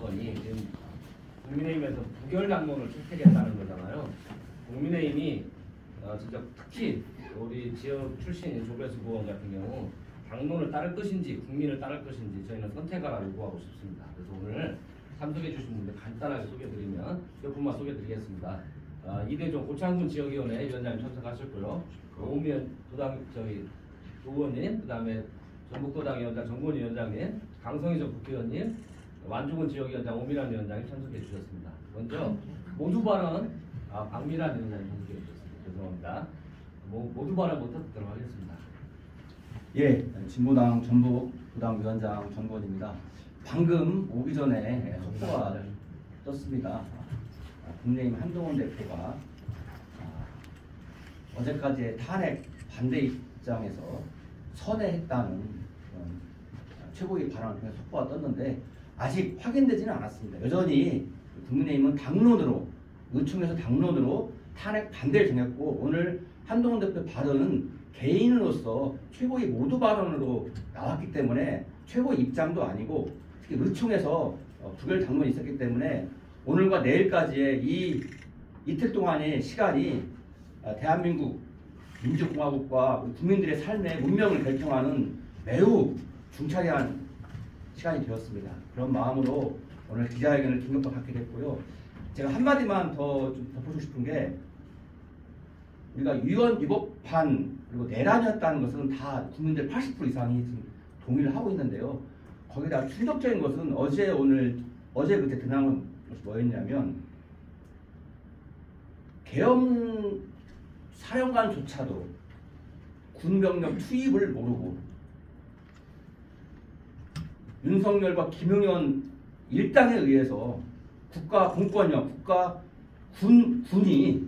건이 지금 국민의힘에서 부결 당론을 채택했다는 거잖아요. 국민의힘이 진짜 특히 우리 지역 출신인 조배수 의원 같은 경우 당론을 따를 것인지 국민을 따를 것인지 저희는 선택하라 요구하고 싶습니다. 그래서 오늘 참석해 주신 분들 간단하게 소개드리면 몇 분만 소개드리겠습니다. 이대종 고창군 지역위원회 위원장님 참석하셨고요. 오미연 의원님, 그다음에 전북도당 위원장 정곤 위원장님, 강성희전 국회의원님, 완주군 지역위원장 오미란 위원장이 참석해 주셨습니다. 먼저 모두 발언 박미란 위원장이 참석해 주셨습니다. 죄송합니다. 모두 발언부터 듣도록 하겠습니다. 예, 진보당 전북도당 위원장 정곤입니다. 방금 오기 전에 속보가 떴습니다. 국민의힘 한동훈 대표가 어제까지의 탄핵 반대 입장에서 선회했다는 그런 최고위 발언을 통해 속보가 떴는데 아직 확인되지는 않았습니다. 여전히 국민의힘은 당론으로 의총에서 당론으로 탄핵 반대를 정했고 오늘 한동훈 대표 발언은 개인으로서 최고위 모두 발언으로 나왔기 때문에 최고위 입장도 아니고 특히 의총에서 부결 당론이 있었기 때문에 오늘과 내일까지의 이 이틀 동안의 시간이 대한민국 민주공화국과 국민들의 삶의 운명을 결정하는 매우 중차대한 시간이 되었습니다. 그런 마음으로 오늘 기자회견을 긴급하게 갖게 됐고요. 제가 한마디만 더 좀 덧붙이고 싶은 게 우리가 위헌 위법한 그리고 내란이었다는 것은 다 국민들 80% 이상이 지금 동의를 하고 있는데요. 거기다 충격적인 것은 어제 그때 드러난 것이 뭐였냐면 계엄 사령관조차도 군병력 투입을 모르고 윤석열과 김용현 일당에 의해서 국가 공권력, 국가 군이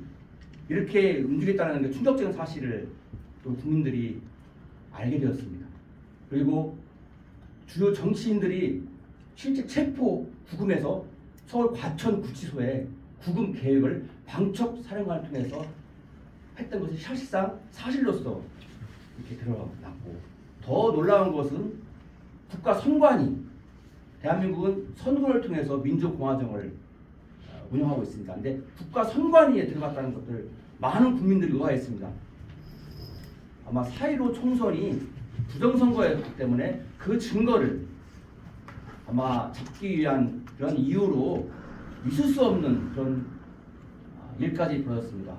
이렇게 움직였다는 게 충격적인 사실을 또 국민들이 알게 되었습니다. 그리고 주요 정치인들이 실제 체포 구금해서 서울 과천구치소에 구금 계획을 방첩 사령관을 통해서 했던 것이 사실상 사실로서 이렇게 드러났고 더 놀라운 것은 국가 선관위 대한민국은 선거를 통해서 민주공화정을 운영하고 있습니다. 그런데 국가 선관위에 들어갔다는 것들 많은 국민들이 의아했습니다. 아마 4.15 총선이 부정선거였기 때문에 그 증거를 아마 잡기 위한 그런 이유로 있을 수 없는 그런 일까지 벌어졌습니다.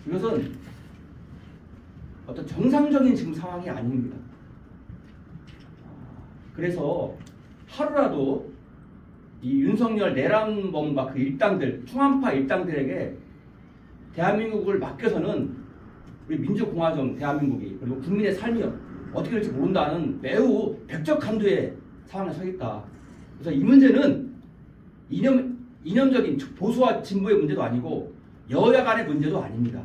이것은 어떤 정상적인 지금 상황이 아닙니다. 그래서 하루라도 이 윤석열 내란범과 그 일당들, 충암파 일당들에게 대한민국을 맡겨서는 우리 민주공화정 대한민국이 그리고 국민의 삶이 어떻게 될지 모른다는 매우 백적한두의 상황에 서 있다. 그래서 이 문제는 이념적인 보수와 진보의 문제도 아니고 여야 간의 문제도 아닙니다.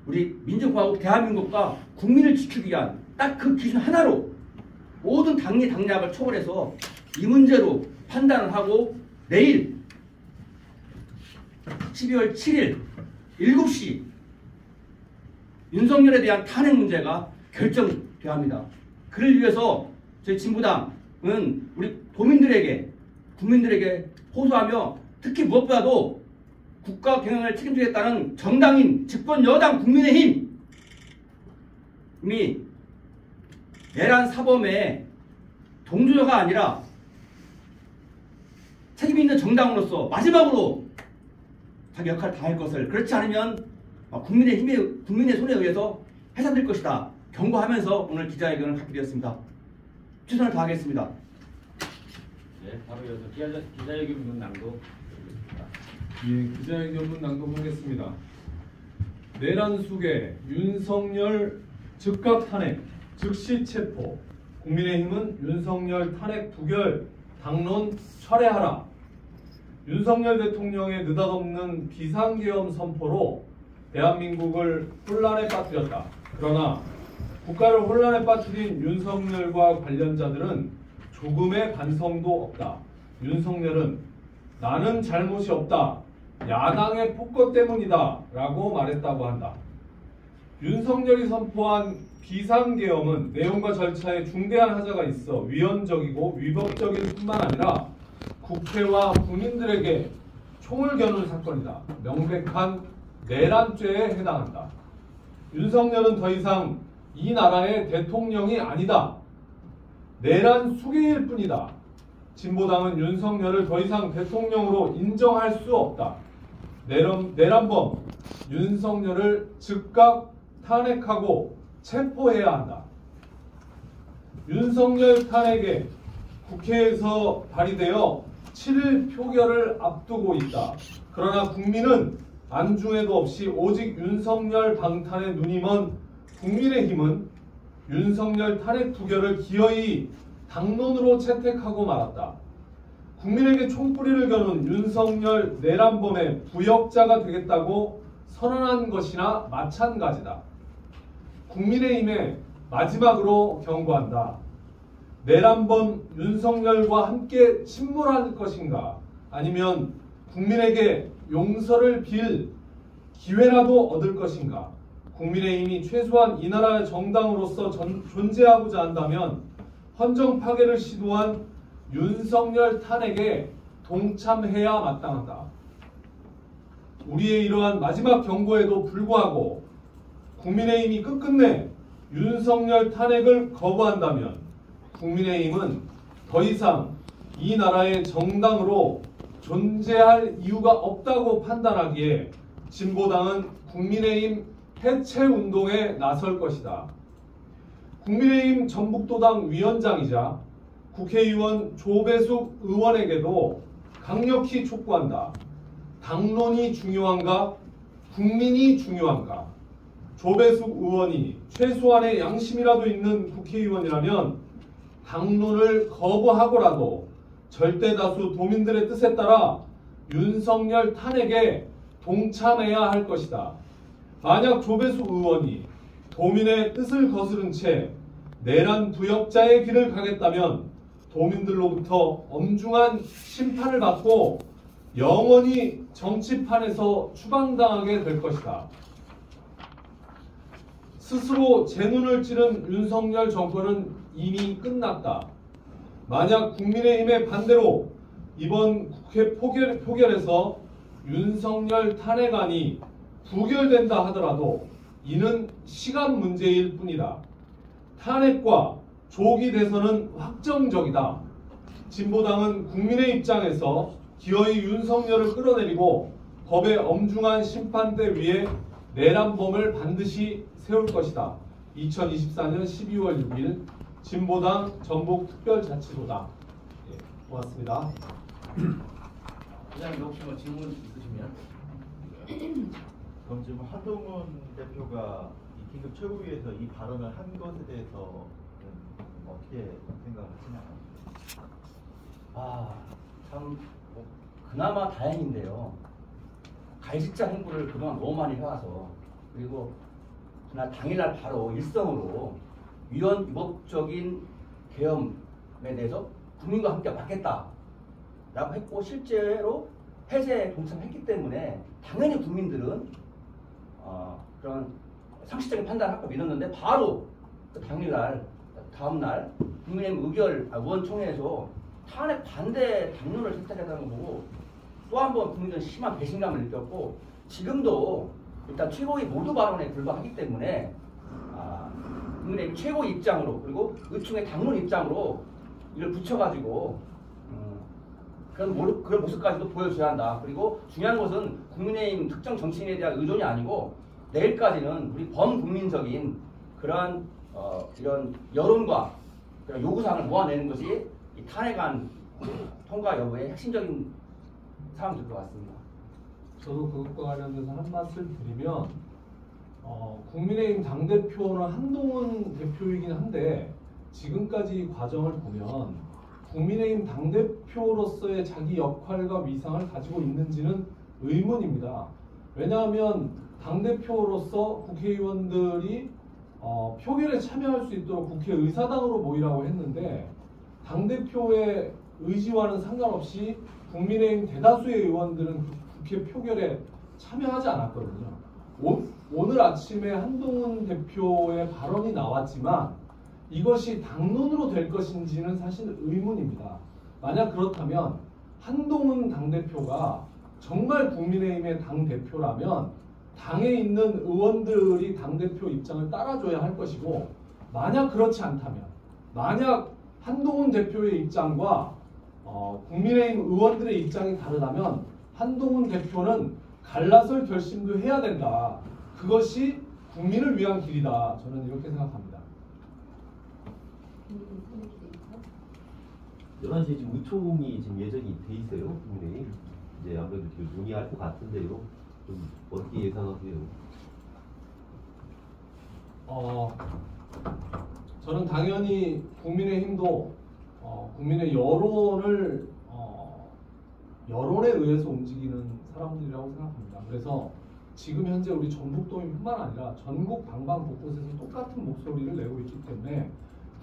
우리 민주공화국 대한민국과 국민을 지키기 위한 딱 그 기준 하나로 모든 당리당략을 초월해서 이 문제로 판단을 하고 내일 12월 7일 7시 윤석열에 대한 탄핵 문제가 결정돼야 합니다. 그를 위해서 저희 진보당은 우리 국민들에게 호소하며 특히 무엇보다도 국가 경영을 책임지겠다는 정당인 집권 여당 국민의힘이 내란 사범의 동조자가 아니라 책임 있는 정당으로서 마지막으로 자기 역할을 다할 것을 그렇지 않으면 국민의 손에 의해서 해산될 것이다 경고하면서 오늘 기자회견을 갖게 되었습니다. 최선을 다하겠습니다. 네, 바로 이어서 기자회견문 낭독. 예, 기자회견문 낭독하겠습니다. 내란 수계 윤석열 즉각 탄핵 즉시 체포 국민의힘은 윤석열 탄핵 부결 당론 철회하라. 윤석열 대통령의 느닷없는 비상계엄 선포로 대한민국을 혼란에 빠뜨렸다. 그러나 국가를 혼란에 빠뜨린 윤석열과 관련자들은 조금의 반성도 없다. 윤석열은 나는 잘못이 없다. 야당의 폭거 때문이다. 라고 말했다고 한다. 윤석열이 선포한 비상계엄은 내용과 절차에 중대한 하자가 있어 위헌적이고 위법적일 뿐만 아니라 국회와 국민들에게 총을 겨눈 사건이다. 명백한 내란죄에 해당한다. 윤석열은 더 이상 이 나라의 대통령이 아니다. 내란 수괴일 뿐이다. 진보당은 윤석열을 더 이상 대통령으로 인정할 수 없다. 내란범 윤석열을 즉각 탄핵하고 체포해야 한다. 윤석열 탄핵에 국회에서 발의되어 7일 표결을 앞두고 있다. 그러나 국민은 안중에도 없이 오직 윤석열 방탄에 눈이 먼 국민의힘은 윤석열 탄핵 부결을 기어이 당론으로 채택하고 말았다. 국민에게 총뿌리를 겨눈 윤석열 내란범의 부역자가 되겠다고 선언한 것이나 마찬가지다. 국민의힘에 마지막으로 경고한다. 내란범 윤석열과 함께 침몰할 것인가, 아니면 국민에게 용서를 빌 기회라도 얻을 것인가. 국민의힘이 최소한 이 나라의 정당으로서 존재하고자 한다면 헌정 파괴를 시도한 윤석열 탄핵에 동참해야 마땅하다. 우리의 이러한 마지막 경고에도 불구하고 국민의힘이 끝끝내 윤석열 탄핵을 거부한다면 국민의힘은 더 이상 이 나라의 정당으로 존재할 이유가 없다고 판단하기에 진보당은 국민의힘 해체 운동에 나설 것이다. 국민의힘 전북도당 위원장이자 국회의원 조배숙 의원에게도 강력히 촉구한다. 당론이 중요한가? 국민이 중요한가? 조배숙 의원이 최소한의 양심이라도 있는 국회의원이라면 당론을 거부하고라도 절대다수 도민들의 뜻에 따라 윤석열 탄핵에 동참해야 할 것이다. 만약 조배숙 의원이 도민의 뜻을 거스른 채 내란 부역자의 길을 가겠다면 도민들로부터 엄중한 심판을 받고 영원히 정치판에서 추방당하게 될 것이다. 스스로 제 눈을 찌른 윤석열 정권은 이미 끝났다. 만약 국민의힘의 반대로 이번 국회 표결에서 윤석열 탄핵안이 부결된다 하더라도 이는 시간 문제일 뿐이다. 탄핵과 조기 대선은 확정적이다. 진보당은 국민의 입장에서 기어이 윤석열을 끌어내리고 법의 엄중한 심판대 위에 내란범을 반드시 세울 것이다. 2024년 12월 6일 진보당 전북특별자치도당. 예, 고맙습니다. 그냥 혹시 뭐 질문 있으시면. 그럼 지금 한동훈 대표가 이 긴급 최고위에서 이 발언을 한 것에 대해서 어떻게 생각하시나요? 참 그나마 다행인데요. 갈식자 행보를 그동안 너무 많이 해와서, 그리고 그날 당일날 바로 일성으로 위헌위법적인 계엄에 대해서 국민과 함께 막겠다라고 했고 실제로 폐쇄에 동참했기 때문에 당연히 국민들은 그런 상식적인 판단을 할 거 믿었는데 바로 그 당일날 다음날 국민의힘 의원총회에서 탄핵 반대 당론을 선택했다는 거 보고 또 한 번 국민들은 심한 배신감을 느꼈고, 지금도 일단 최고위 모두 발언에 불과하기 때문에 국민의힘 최고위 입장으로 그리고 의총의 당론 입장으로 이걸 붙여가지고 그런 모습까지도 보여줘야 한다. 그리고 중요한 것은 국민의힘 특정 정치인에 대한 의존이 아니고 내일까지는 우리 범국민적인 그러한 이런 여론과 그런 요구사항을 모아내는 것이 이 탄핵안 통과 여부의 핵심적인 사항일 것 같습니다. 저도 그것과 관련돼서 한 말씀 드리면 국민의힘 당대표는 한동훈 대표이긴 한데 지금까지 과정을 보면 국민의힘 당대표로서의 자기 역할과 위상을 가지고 있는지는 의문입니다. 왜냐하면 당대표로서 국회의원들이 표결에 참여할 수 있도록 국회의사당으로 모이라고 했는데 당대표의 의지와는 상관없이 국민의힘 대다수의 의원들은 국회 표결에 참여하지 않았거든요. 오늘 아침에 한동훈 대표의 발언이 나왔지만 이것이 당론으로 될 것인지는 사실 의문입니다. 만약 그렇다면 한동훈 당대표가 정말 국민의힘의 당대표라면 당에 있는 의원들이 당대표 입장을 따라줘야 할 것이고, 만약 그렇지 않다면, 만약 한동훈 대표의 입장과 국민의힘 의원들의 입장이 다르다면 한동훈 대표는 갈라설 결심도 해야 된다. 그것이 국민을 위한 길이다. 저는 이렇게 생각합니다. 11시에 지금 의총이 지금 예정이 돼 있어요. 국민의힘. 이제 아무래도 지금 논의할 것 같은데요. 좀 어떻게 예상하세요? 저는 당연히 국민의힘도 국민의 여론에 의해서 움직이는 사람들이라고 생각합니다. 그래서 지금 현재 우리 전북도민뿐만 아니라 전국 방방곳곳에서 똑같은 목소리를 내고 있기 때문에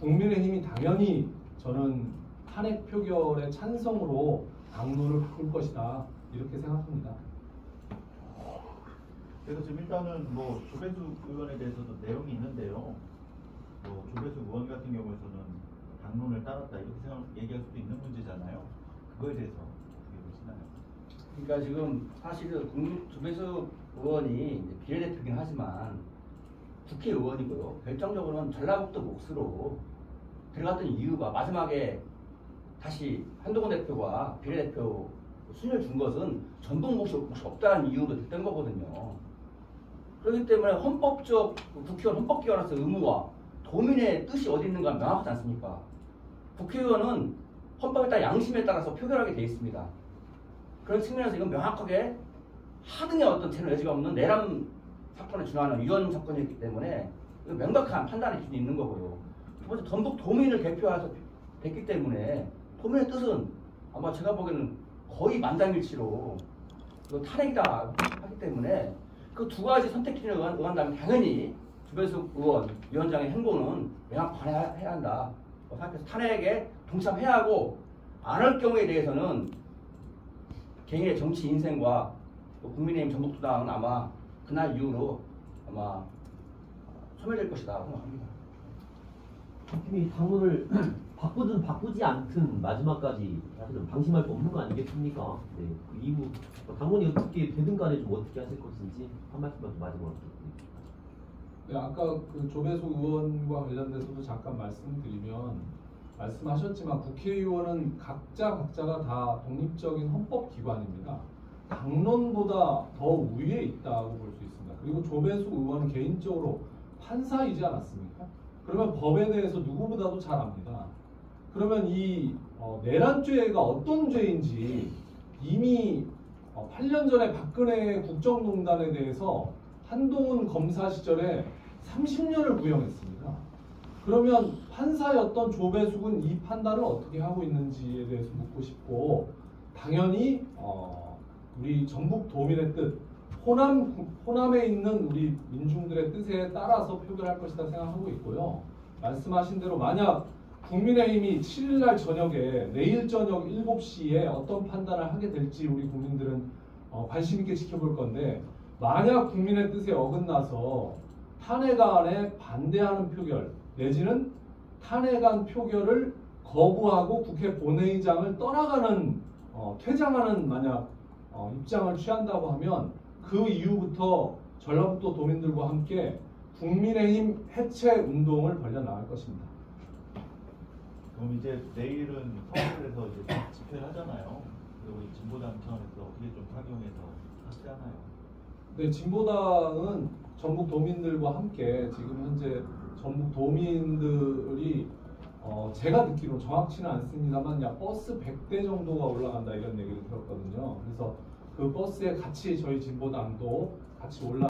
국민의힘이 당연히 저는 탄핵 표결의 찬성으로 당론을 바꿀 것이다, 이렇게 생각합니다. 그래서 지금 일단은 뭐 조배수 의원에 대해서도 내용이 있는데요. 뭐 조배수 의원 같은 경우에서는 당론을 따랐다 이렇게 얘기할 수도 있는 문제잖아요. 그거에 대해서 어떻게 보시나요? 그러니까 지금 사실은 조배수 의원이 이제 비례대표긴 하지만 국회의원이고요. 결정적으로는 전라북도 몫으로 들어갔던 이유가 마지막에 다시 한동훈 대표가 비례대표 순위를 준 것은 전북 몫이 없다는 이유로 됐던 거거든요. 그렇기 때문에 헌법적 국회의원 헌법기관으로서 의무와 도민의 뜻이 어디 있는가 명확하지 않습니까? 국회의원은 헌법에 따라 양심에 따라서 표결하게 돼 있습니다. 그런 측면에서 이건 명확하게 하등의 어떤 채널 여지가 없는 내란 사건에 준하는 위헌 사건이기 때문에 명백한 판단의 기준이 있는 거고요. 두 번째, 전북 도민을 대표해서 됐기 때문에 도민의 뜻은 아마 제가 보기에는 거의 만장일치로 탄핵이다 하기 때문에 그 두 가지 선택 기준을 의한다면 당연히 조배수 의원 위원장의 행보는 명확해야 한다 생각해서 탄핵에 동참해야 하고, 안 할 경우에 대해서는 개인의 정치 인생과 국민의힘 전북도당은 아마 그날 이후로 아마 소멸될 것이다 생각합니다. 팀이 당론을 바꾸든 바꾸지 않든 마지막까지 사실은 방심할 수 없는 거 아니겠습니까? 네. 그 이후 당론이 어떻게 되든 간에 좀 어떻게 하실 것인지 한 말씀만 좀 마지막으로 부탁드립니다. 네, 아까 그 조배수 의원과 관련돼서도 잠깐 말씀드리면, 말씀하셨지만 국회의원은 각자가 다 독립적인 헌법기관입니다. 당론보다 더 위에 있다고 볼 수 있습니다. 그리고 조배수 의원은 개인적으로 판사이지 않았습니까? 그러면 법에 대해서 누구보다도 잘 압니다. 그러면 이 내란죄가 어떤 죄인지 이미 8년 전에 박근혜 국정농단에 대해서 한동훈 검사 시절에 30년을 구형했습니다. 그러면 판사였던 조배숙은 이 판단을 어떻게 하고 있는지에 대해서 묻고 싶고, 당연히 우리 전북 도민의 뜻, 호남에 있는 우리 민중들의 뜻에 따라서 표결할 것이다 생각하고 있고요. 말씀하신 대로 만약 국민의힘이 7일날 저녁에, 내일 저녁 7시에 어떤 판단을 하게 될지 우리 국민들은 관심 있게 지켜볼 건데, 만약 국민의 뜻에 어긋나서 탄핵안에 반대하는 표결 내지는 탄핵안 표결을 거부하고 국회 본회의장을 떠나가는 퇴장하는 만약 입장을 취한다고 하면 그 이후부터 전라북도 도민들과 함께 국민의힘 해체 운동을 벌여나갈 것입니다. 그럼 이제 내일은 서울에서 이제 집회를 하잖아요. 그리고 우리 진보당 차원에서 어떻게 좀 강경해서 하지 않아요? 네, 진보당은 전북 도민들과 함께 지금 현재 전북 도민들이 제가 듣기로 정확치는 않습니다만 약 버스 100대 정도가 올라간다 이런 얘기를 들었거든요. 그래서 그 버스에 같이 저희 진보당도 같이 올라